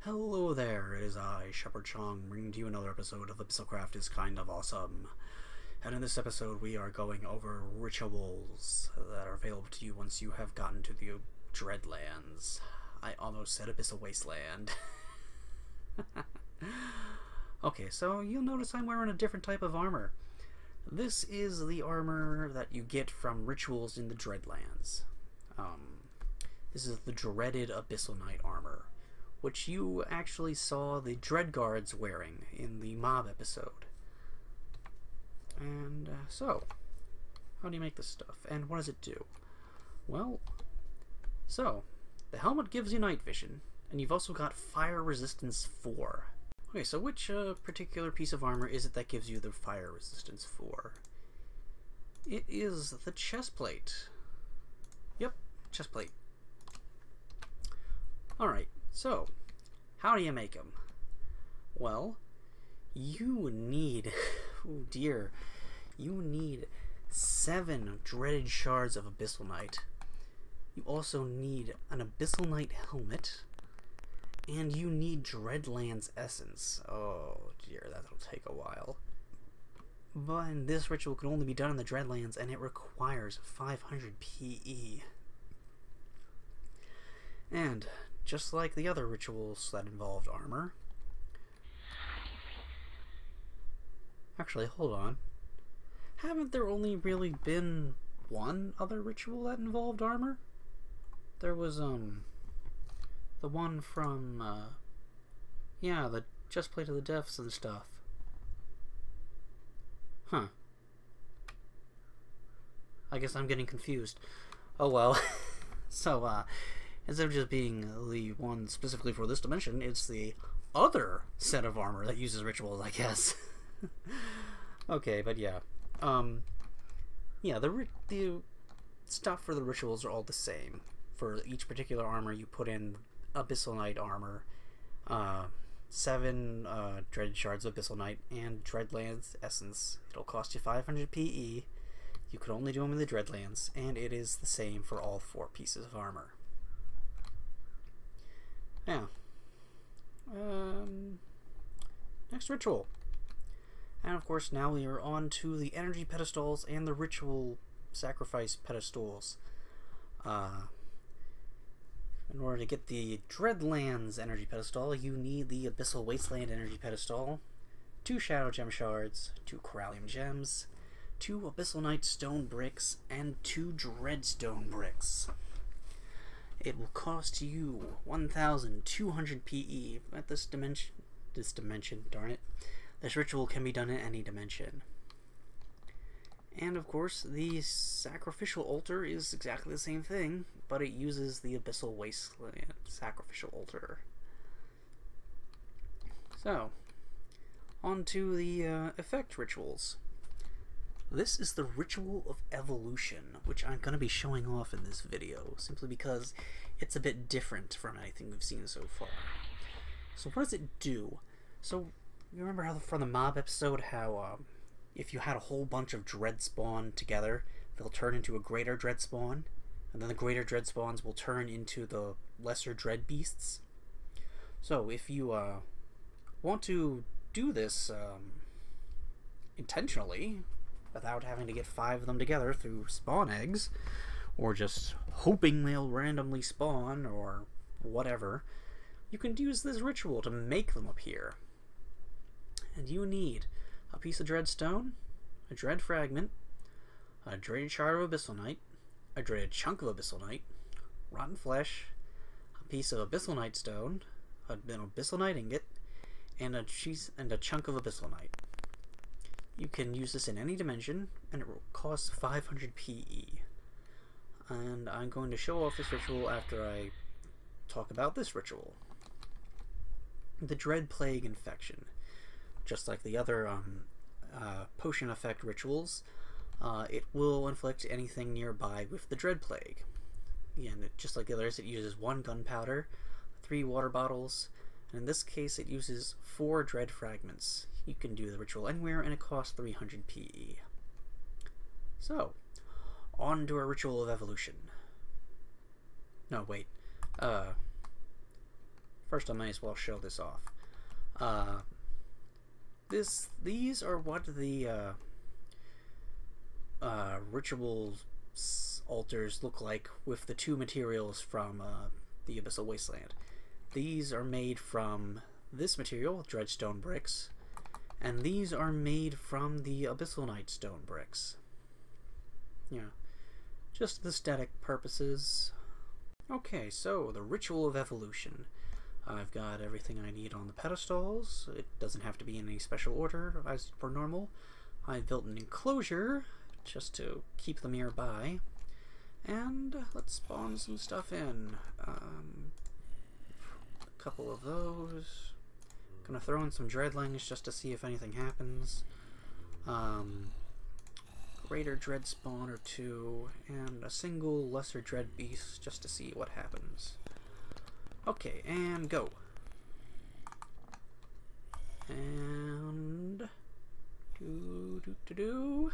Hello there, it is I, Shepherd Chong, bringing to you another episode of Abyssalcraft is Kind of Awesome. And in this episode we are going over rituals that are available to you once you have gotten to the Dreadlands. I almost said Abyssal Wasteland. Okay, so you'll notice I'm wearing a different type of armor. This is the armor that you get from rituals in the Dreadlands. This is the dreaded Abyssal Knight armor, which you actually saw the Dread Guards wearing in the mob episode. And so, how do you make this stuff, and what does it do? Well, so, the helmet gives you night vision, and you've also got fire resistance 4. Okay, so which particular piece of armor is it that gives you the fire resistance 4? It is the chest plate. Yep, chest plate. Alright, so, how do you make them? Well, you need, oh dear, you need 7 dreaded shards of Abyssal Knight. You also need an Abyssal Knight helmet, and you need Dreadlands essence. Oh dear, that'll take a while. But this ritual can only be done in the Dreadlands, and it requires 500 PE. And just like the other rituals that involved armor... Actually, hold on. Haven't there only really been one other ritual that involved armor? There was, the one from, yeah, the Chestplate of the Deaths and stuff. Huh. I guess I'm getting confused. Oh well. So, instead of just being the one specifically for this dimension, it's the other set of armor that uses rituals, I guess. Okay, but yeah. Yeah, the stuff for the rituals are all the same. For each particular armor, you put in Abyssal Knight armor, 7 dreaded shards of Abyssal Knight, and Dreadlands essence. It'll cost you 500 PE. You could only do them in the Dreadlands, and it is the same for all 4 pieces of armor. Yeah. Next ritual. And of course now we are on to the energy pedestals and the ritual sacrifice pedestals. In order to get the Dreadlands energy pedestal, you need the Abyssal Wasteland energy pedestal, 2 Shadow Gem shards, 2 Corallium gems, 2 Abyssal Knight stone bricks, and 2 Dreadstone bricks. It will cost you 1,200 PE. At this dimension, darn it. This ritual can be done in any dimension. And of course, the sacrificial altar is exactly the same thing, but it uses the Abyssal Wasteland sacrificial altar. So, on to the effect rituals. This is the Ritual of Evolution, which I'm going to be showing off in this video, simply because it's a bit different from anything we've seen so far. So what does it do? So, you remember how from the mob episode, how if you had a whole bunch of dread spawn together, they'll turn into a greater dread spawn, and then the greater dread spawns will turn into the lesser dread beasts? So if you want to do this intentionally, without having to get 5 of them together through spawn eggs, or just hoping they'll randomly spawn, or whatever, you can use this ritual to make them appear. And you need a piece of Dreadstone, a Dread Fragment, a Dreaded Shard of Abyssal Knight, a Dreaded Chunk of Abyssal Knight, Rotten Flesh, a piece of Abyssal Knight Stone, an Abyssal Knight Ingot, and a chunk of Abyssal Knight. You can use this in any dimension, and it will cost 500 PE. And I'm going to show off this ritual after I talk about this ritual. The Dread Plague Infection. Just like the other potion effect rituals, it will inflict anything nearby with the Dread Plague. Again, just like the others, it uses 1 gunpowder, 3 water bottles, and in this case it uses 4 Dread Fragments. You can do the ritual anywhere, and it costs 300 PE. So, on to our Ritual of Evolution. No, wait. First, I might as well show this off. These are what the ritual altars look like with the two materials from the Abyssal Wasteland. These are made from this material, Dreadstone bricks, and these are made from the Abyssal Night stone bricks. Yeah, just aesthetic purposes. Okay, so the Ritual of Evolution. I've got everything I need on the pedestals. It doesn't have to be in any special order as per normal. I built an enclosure just to keep them nearby. And let's spawn some stuff in. A couple of those. Gonna throw in some Dreadlands just to see if anything happens. Greater Dread spawn or two, and a single Lesser Dread beast just to see what happens. Okay, and go. And do.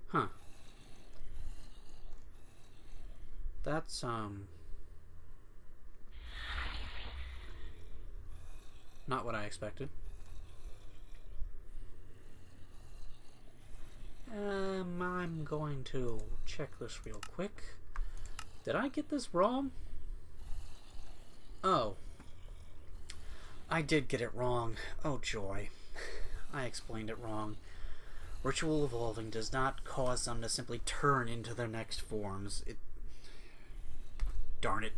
Huh. That's not what I expected. I'm going to check this real quick. Did I get this wrong? Oh. I did get it wrong. Oh joy. I explained it wrong. Ritual evolving does not cause them to simply turn into their next forms. Darn it.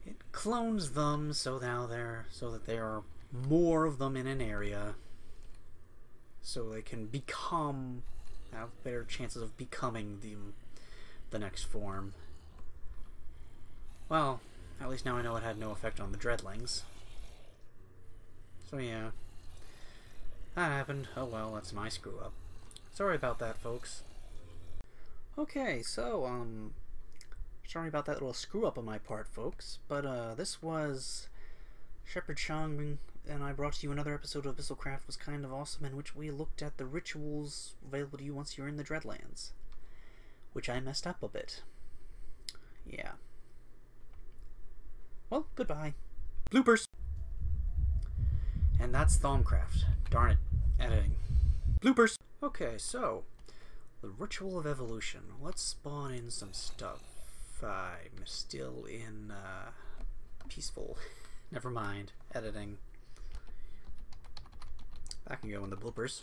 It clones them so that there are more of them in an area, so they can have better chances of becoming the next form. Well, at least now I know it had no effect on the Dreadlings. So yeah. That happened. Oh well, that's my screw up. Sorry about that, folks. Okay, so, sorry about that little screw up on my part, folks. But, this was Shepherd Chung, and I brought to you another episode of Abyssalcraft Was Kind of Awesome, in which we looked at the rituals available to you once you're in the Dreadlands. Which I messed up a bit. Yeah. Well, goodbye. Bloopers! And that's Thaumcraft. Darn it. Editing. Bloopers! Okay, so, the Ritual of Evolution. Let's spawn in some stuff. I'm still in, peaceful. Never mind. Editing. That can go in the bloopers.